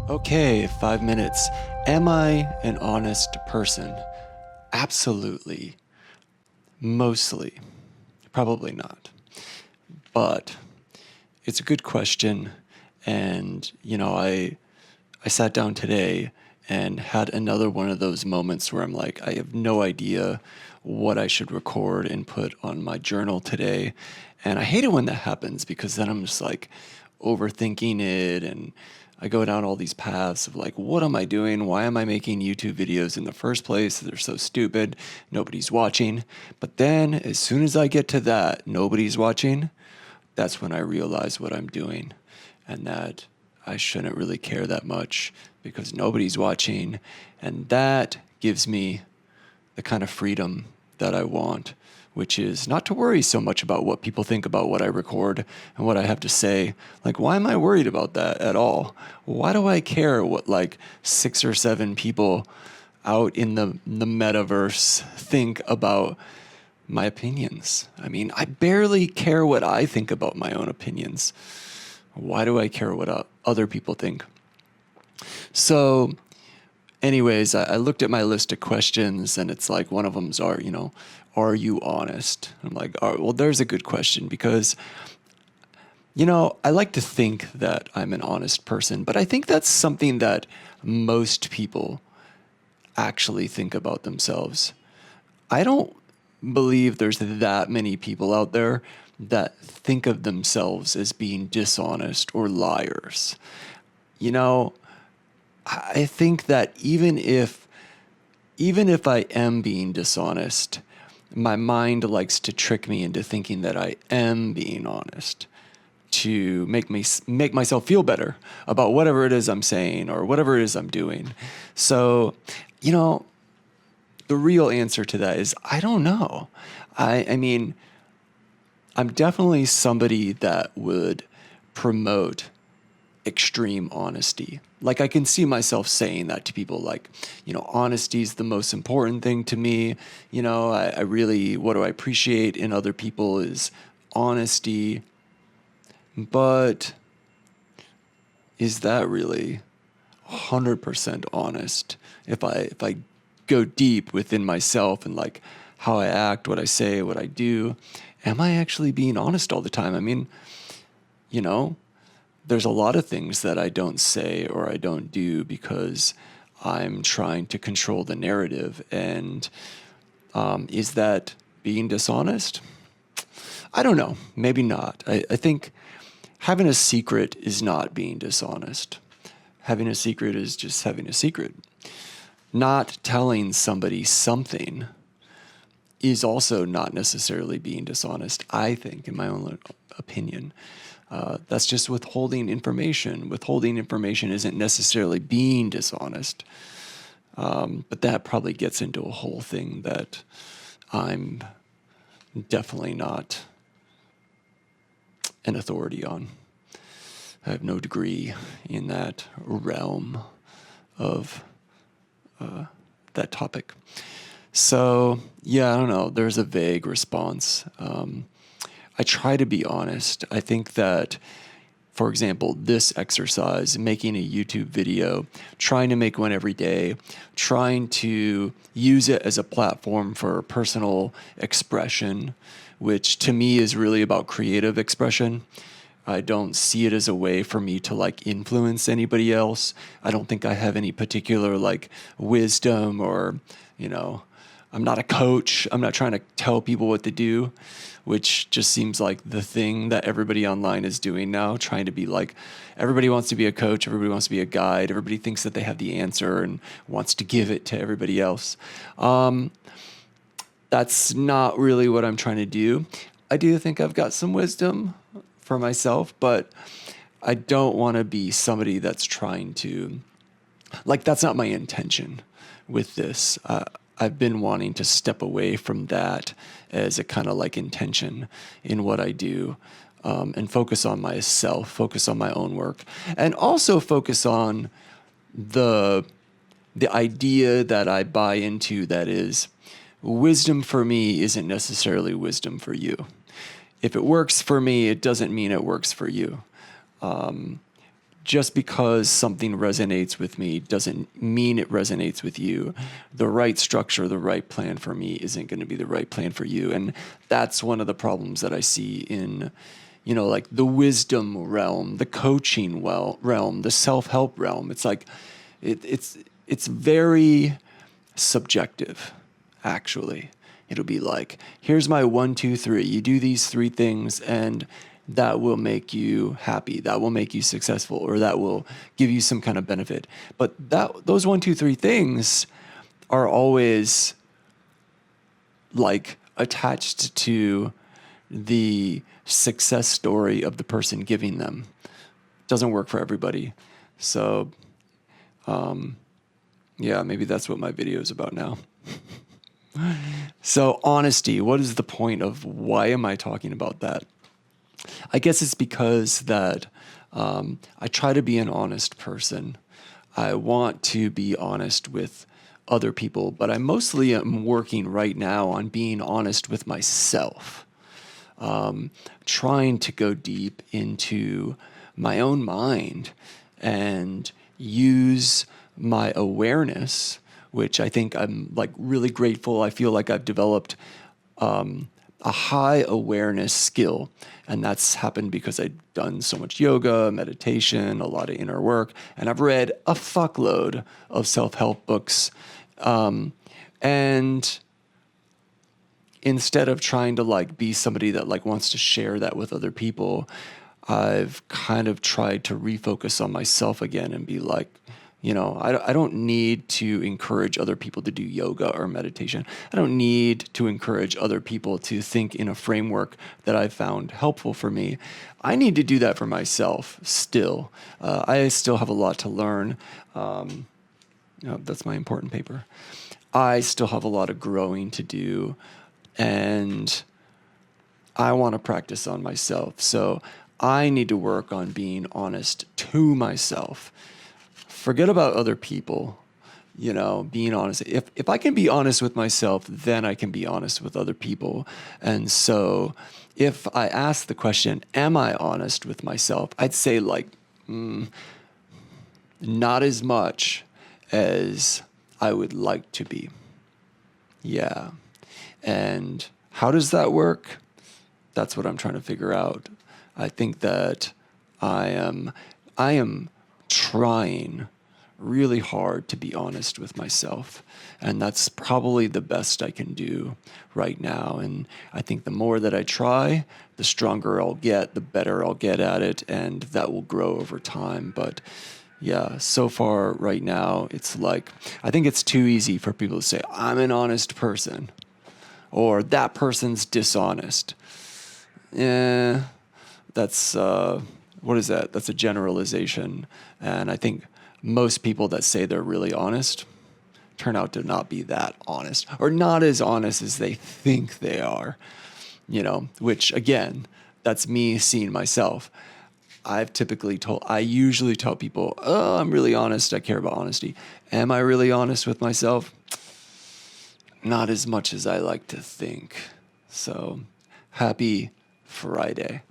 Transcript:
Okay, 5 minutes. Am I an honest person? Absolutely. Mostly. Probably not. But it's a good question. And, I sat down today and had another one of those moments where I'm like, I have no idea what I should record and put on my journal today. And I hate it when that happens because then I'm just like overthinking it and I go down all these paths of like, what am I doing? Why am I making YouTube videos in the first place? They're so stupid. Nobody's watching. But then as soon as I get to that, nobody's watching, that's when I realize what I'm doing and that I shouldn't really care that much because nobody's watching. And that gives me the kind of freedom that I want, which is not to worry so much about what people think about what I record and what I have to say. Like, why am I worried about that at all? Why do I care what like 6 or 7 people out in the metaverse think about my opinions? I mean, I barely care what I think about my own opinions. Why do I care what other people think? So, anyways, I looked at my list of questions and it's like one of them's are you honest? I'm like, all right, well, there's a good question because, I like to think that I'm an honest person, but I think that's something that most people actually think about themselves. I don't believe there's that many people out there that think of themselves as being dishonest or liars. You know, I think that even if I am being dishonest, my mind likes to trick me into thinking that I am being honest to make myself feel better about whatever it is I'm saying or whatever it is I'm doing. So, you know, the real answer to that is I don't know. I mean, I'm definitely somebody that would promote extreme honesty. Like I can see myself saying that to people like, honesty is the most important thing to me. I really, what do I appreciate in other people is honesty. But is that really 100% honest? If I go deep within myself and like how I act, what I say, what I do, am I actually being honest all the time? I mean, you know, there's a lot of things that I don't say or I don't do because I'm trying to control the narrative. And is that being dishonest? I don't know. Maybe not. I think having a secret is not being dishonest. Having a secret is just having a secret. Not telling somebody something is also not necessarily being dishonest, I think, in my own opinion. That's just withholding information. Withholding information isn't necessarily being dishonest. But that probably gets into a whole thing that I'm definitely not an authority on. I have no degree in that realm of that topic. So, yeah, I don't know. There's a vague response. I try to be honest. I think that, for example, this exercise, making a YouTube video, trying to make one every day, trying to use it as a platform for personal expression, which to me is really about creative expression. I don't see it as a way for me to like influence anybody else. I don't think I have any particular like wisdom or, I'm not a coach. I'm not trying to tell people what to do, which just seems like the thing that everybody online is doing now, trying to be like, everybody wants to be a coach, everybody wants to be a guide, everybody thinks that they have the answer and wants to give it to everybody else. That's not really what I'm trying to do. I do think I've got some wisdom for myself, but I don't want to be somebody that's trying to, like, that's not my intention with this. I've been wanting to step away from that as a kind of like intention in what I do, and focus on myself, focus on my own work, and also focus on the idea that I buy into, that is, wisdom for me isn't necessarily wisdom for you. If it works for me, it doesn't mean it works for you. just because something resonates with me doesn't mean it resonates with you. The right structure, the right plan for me isn't going to be the right plan for you. And that's one of the problems that I see in, like the wisdom realm, the coaching realm, the self-help realm. It's like, it's very subjective, actually. It'll be like, here's my 1, 2, 3. You do these 3 things and that will make you happy. That will make you successful, or that will give you some kind of benefit. But those 1, 2, 3 things are always like attached to the success story of the person giving them. Doesn't work for everybody. So, yeah, maybe that's what my video is about now. So honesty, what is the point of why am I talking about that? I guess it's because that I try to be an honest person. I want to be honest with other people, but I mostly am working right now on being honest with myself. Trying to go deep into my own mind and use my awareness, which I think I'm like really grateful. I feel like I've developed a high awareness skill. And that's happened because I've done so much yoga, meditation, a lot of inner work, and I've read a fuckload of self-help books. And instead of trying to like be somebody that like wants to share that with other people, I've kind of tried to refocus on myself again and be like, I don't need to encourage other people to do yoga or meditation. I don't need to encourage other people to think in a framework that I've found helpful for me. I need to do that for myself still. I still have a lot to learn. That's my important paper. I still have a lot of growing to do, and I want to practice on myself. So I need to work on being honest to myself. Forget about other people, being honest. If I can be honest with myself, then I can be honest with other people. And so if I ask the question, am I honest with myself? I'd say like, not as much as I would like to be. Yeah. And how does that work? That's what I'm trying to figure out. I think that I am trying really hard to be honest with myself. And that's probably the best I can do right now. And I think the more that I try, the stronger I'll get, the better I'll get at it, and that will grow over time. But yeah, so far right now, it's like, I think it's too easy for people to say, I'm an honest person, or that person's dishonest. Yeah, that's, what is that? That's a generalization. And I think most people that say they're really honest turn out to not be that honest, or not as honest as they think they are, which again, that's me seeing myself. I usually tell people, oh, I'm really honest. I care about honesty. Am I really honest with myself? Not as much as I like to think. So happy Friday.